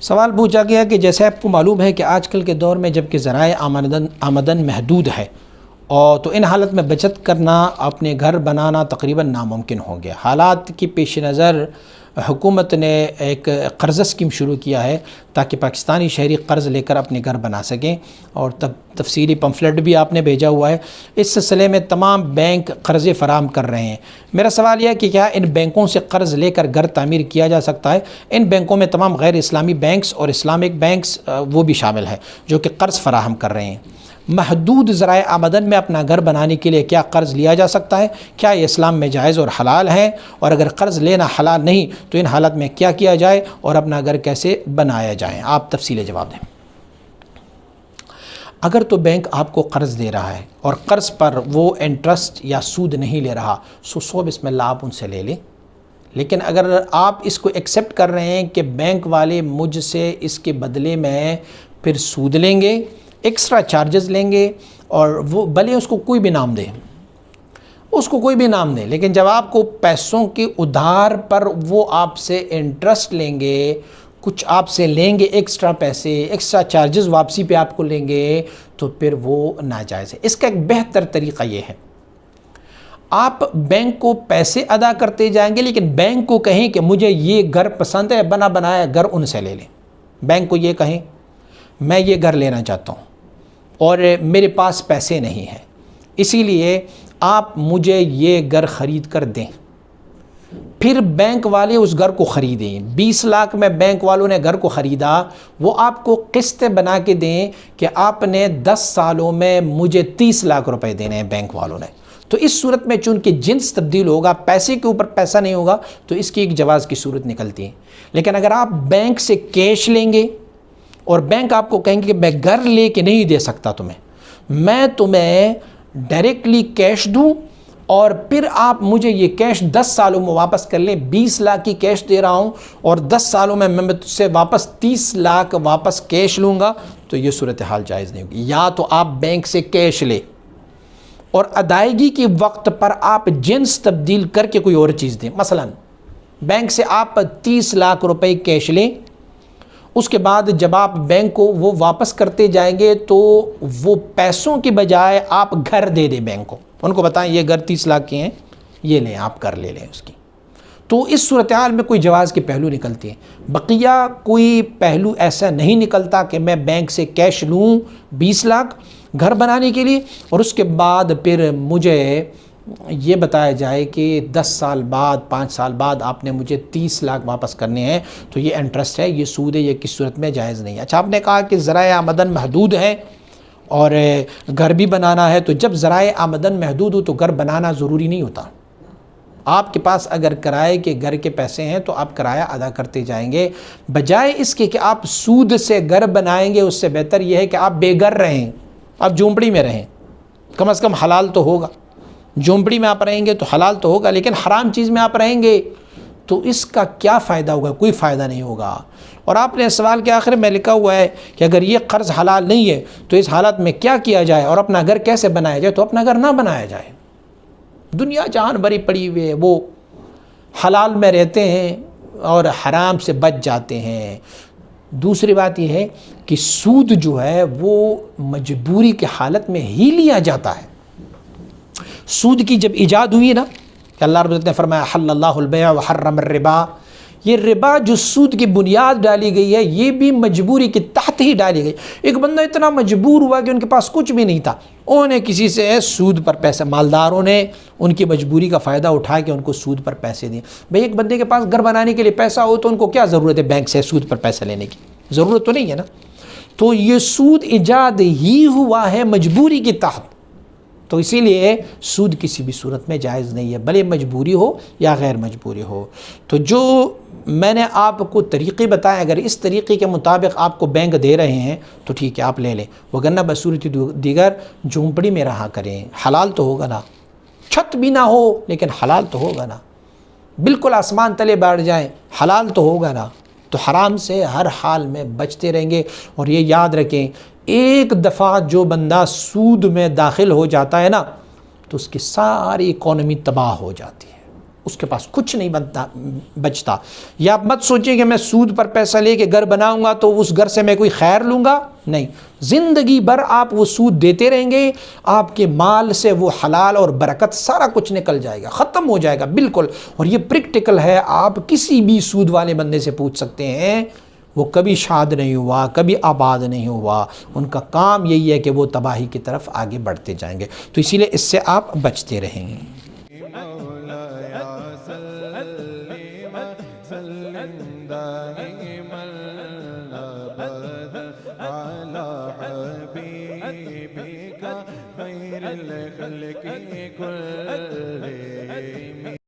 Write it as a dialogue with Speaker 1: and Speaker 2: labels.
Speaker 1: سوال پوچھا گیا کہ جیسے آپ کو معلوم ہے کہ آج کل کے دور میں جب کہ ذرائع آمدن محدود ہے اور تو ان حالت میں بچت کرنا، اپنے گھر بنانا تقریباً ناممکن ہو گیا۔ حالات کی پیش نظر حکومت نے ایک قرض اسکیم شروع کیا ہے تاکہ پاکستانی شہری قرض لے کر اپنے گھر بنا سکیں، اور تفصیلی پمفلٹ بھی آپ نے بھیجا ہوا ہے۔ اس سلسلے میں تمام بینک قرضے فراہم کر رہے ہیں۔ میرا سوال یہ ہے کہ کیا ان بینکوں سے قرض لے کر گھر تعمیر کیا جا سکتا ہے؟ ان بینکوں میں تمام غیر اسلامی بینکس اور اسلامک بینکس وہ بھی شامل ہیں جو کہ قرض فراہم کر رہے ہیں۔ محدود ذرائع آمدن میں اپنا گھر بنانے کے لیے کیا قرض لیا جا سکتا ہے؟ کیا یہ اسلام میں جائز اور حلال ہے؟ اور اگر قرض لینا حلال نہیں تو ان حالت میں کیا کیا جائے اور اپنا گھر کیسے بنایا جائے؟ آپ تفصیل جواب دیں۔ اگر تو بینک آپ کو قرض دے رہا ہے اور قرض پر وہ انٹرسٹ یا سود نہیں لے رہا، سو بسم اللہ آپ ان سے لے لیں۔ لیکن اگر آپ اس کو ایکسیپٹ کر رہے ہیں کہ بینک والے مجھ سے اس کے بدلے میں پھر سود لیں گے، ایکسٹرا چارجز لیں گے، اور وہ بھلے اس کو کوئی بھی نام دے، لیکن جب آپ کو پیسوں کے ادھار پر وہ آپ سے انٹرسٹ لیں گے، کچھ آپ سے لیں گے ایکسٹرا پیسے، ایکسٹرا چارجز واپسی پہ آپ کو لیں گے، تو پھر وہ ناجائز ہے۔ اس کا ایک بہتر طریقہ یہ ہے، آپ بینک کو پیسے ادا کرتے جائیں گے، لیکن بینک کو کہیں کہ مجھے یہ گھر پسند ہے، بنا بنایا گھر ان سے لے لیں۔ بینک کو یہ کہیں میں یہ گھر لینا چاہتا ہوں اور میرے پاس پیسے نہیں ہیں، اسی لیے آپ مجھے یہ گھر خرید کر دیں۔ پھر بینک والے اس گھر کو خریدیں، 20 لاکھ میں بینک والوں نے گھر کو خریدا، وہ آپ کو قسط بنا کے دیں کہ آپ نے 10 سالوں میں مجھے 30 لاکھ روپے دینے ہیں بینک والوں نے۔ تو اس صورت میں چونکہ جنس تبدیل ہوگا، پیسے کے اوپر پیسہ نہیں ہوگا، تو اس کی ایک جواز کی صورت نکلتی ہے۔ لیکن اگر آپ بینک سے کیش لیں گے اور بینک آپ کو کہیں گے کہ میں گھر لے کے نہیں دے سکتا تمہیں، میں تمہیں ڈائریکٹلی کیش دوں اور پھر آپ مجھے یہ کیش 10 سالوں میں واپس کر لیں، 20 لاکھ کی کیش دے رہا ہوں اور 10 سالوں میں میں تجھ سے واپس 30 لاکھ واپس کیش لوں گا، تو یہ صورتحال جائز نہیں ہوگی۔ یا تو آپ بینک سے کیش لیں اور ادائیگی کے وقت پر آپ جنس تبدیل کر کے کوئی اور چیز دیں۔ مثلا بینک سے آپ 30 لاکھ روپے کیش لیں، اس کے بعد جب آپ بینک کو وہ واپس کرتے جائیں گے تو وہ پیسوں کی بجائے آپ گھر دے دیں بینک کو، ان کو بتائیں یہ گھر 30 لاکھ کے ہیں، یہ لیں، آپ گھر لے لیں اس کی۔ تو اس صورتحال میں کوئی جواز کے پہلو نکلتے ہیں، بقیہ کوئی پہلو ایسا نہیں نکلتا کہ میں بینک سے کیش لوں 20 لاکھ گھر بنانے کے لیے اور اس کے بعد پھر مجھے یہ بتایا جائے کہ 10 سال بعد 5 سال بعد آپ نے مجھے 30 لاکھ واپس کرنے ہیں، تو یہ انٹرسٹ ہے، یہ سود ہے، یہ کس صورت میں جائز نہیں ہے۔ اچھا، آپ نے کہا کہ ذرائع آمدن محدود ہے اور گھر بھی بنانا ہے، تو جب ذرائع آمدن محدود ہو تو گھر بنانا ضروری نہیں ہوتا۔ آپ کے پاس اگر کرائے کے گھر کے پیسے ہیں تو آپ کرایہ ادا کرتے جائیں گے، بجائے اس کے کہ آپ سود سے گھر بنائیں گے۔ اس سے بہتر یہ ہے کہ آپ بے گھر رہیں، آپ جھونپڑی میں رہیں، کم از کم حلال تو ہوگا۔ جھونپڑی میں آپ رہیں گے تو حلال تو ہوگا، لیکن حرام چیز میں آپ رہیں گے تو اس کا کیا فائدہ ہوگا؟ کوئی فائدہ نہیں ہوگا۔ اور آپ نے سوال کے آخر میں لکھا ہوا ہے کہ اگر یہ قرض حلال نہیں ہے تو اس حالت میں کیا کیا جائے اور اپنا گھر کیسے بنایا جائے؟ تو اپنا گھر نہ بنایا جائے۔ دنیا جہان بھری پڑی ہوئی ہے، وہ حلال میں رہتے ہیں اور حرام سے بچ جاتے ہیں۔ دوسری بات یہ ہے کہ سود جو ہے وہ مجبوری کی حالت میں ہی لیا جاتا ہے۔ سود کی جب ایجاد ہوئی نا کہ اللہ رب العزت نے فرمایا حل اللہ البیع وحرم الربا، یہ ربا جو سود کی بنیاد ڈالی گئی ہے یہ بھی مجبوری کے تحت ہی ڈالی گئی۔ ایک بندہ اتنا مجبور ہوا کہ ان کے پاس کچھ بھی نہیں تھا، انہوں نے کسی سے سود پر پیسے، مالداروں نے ان کی مجبوری کا فائدہ اٹھا کے ان کو سود پر پیسے دیے۔ بھئی ایک بندے کے پاس گھر بنانے کے لیے پیسہ ہو تو ان کو کیا ضرورت ہے بینک سے سود پر پیسہ لینے کی؟ ضرورت تو نہیں ہے نا۔ تو یہ سود ایجاد ہی ہوا ہے مجبوری کے تحت، تو اسی لیے سود کسی بھی صورت میں جائز نہیں ہے، بھلے مجبوری ہو یا غیر مجبوری ہو۔ تو جو میں نے آپ کو طریقے بتائے، اگر اس طریقے کے مطابق آپ کو بینک دے رہے ہیں تو ٹھیک ہے آپ لے لیں، وگرنہ بصورت دیگر جھونپڑی میں رہا کریں۔ حلال تو ہوگا نا، چھت بھی نہ ہو لیکن حلال تو ہوگا نا، بالکل آسمان تلے بیٹھ جائیں حلال تو ہوگا نا۔ تو حرام سے ہر حال میں بچتے رہیں گے۔ اور یہ یاد رکھیں، ایک دفعہ جو بندہ سود میں داخل ہو جاتا ہے نا تو اس کی ساری اکانومی تباہ ہو جاتی ہے۔ اس کے پاس کچھ نہیں بچتا۔ یا آپ مت سوچیں کہ میں سود پر پیسہ لے کے گھر بناؤں گا تو اس گھر سے میں کوئی خیر لوں گا، نہیں، زندگی بھر آپ وہ سود دیتے رہیں گے، آپ کے مال سے وہ حلال اور برکت سارا کچھ نکل جائے گا، ختم ہو جائے گا بالکل۔ اور یہ پریکٹیکل ہے، آپ کسی بھی سود والے بندے سے پوچھ سکتے ہیں، وہ کبھی شاد نہیں ہوا، کبھی آباد نہیں ہوا، ان کا کام یہی ہے کہ وہ تباہی کی طرف آگے بڑھتے جائیں گے۔ تو اسی لیے اس سے آپ بچتے رہیں گے۔